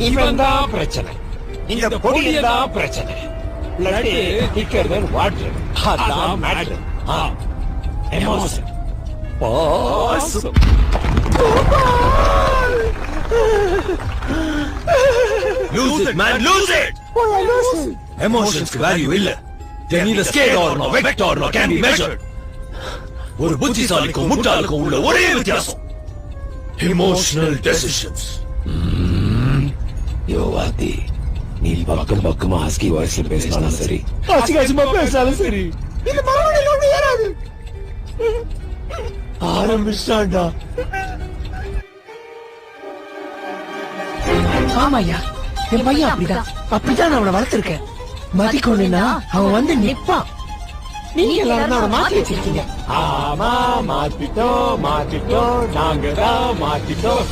இவன் தான் பிரச்சனை. இந்த பொடியன் தான் பிரச்சனை. blood thicker than water. அதான் மேட்டர். எமோஷன். பாசம். Lose it, man, lose it! Emotions value illa. They need a scale or no vector or can be measured. ஒரு புத்திசாலிக்கும் முட்டாளுக்கும் உள்ள ஒரே வித்தியாசம் emotional decisions. யோவாதி, நீ பக்கம் பக்கமா ஆஸ்கி வாய்ஸ்ல பேசினாலும் சரி, ஆசிகாசிமா பேசினாலும் சரி, இந்த மரமணி ஒண்ணு ஏறாது. ஆரம்பிச்சாண்டா. ஆமாய்யா, என் பையன் அப்படிதான் அவனை வளர்த்திருக்கேன். மதிக்கொண்டுனா அவன் வந்து நிப்பான். நீங்க எல்லாரும் அவனை மாத்தி வச்சிருக்கீங்க. ஆமா, மாத்திட்டோம், நாங்க தான் மாத்திட்டோம்.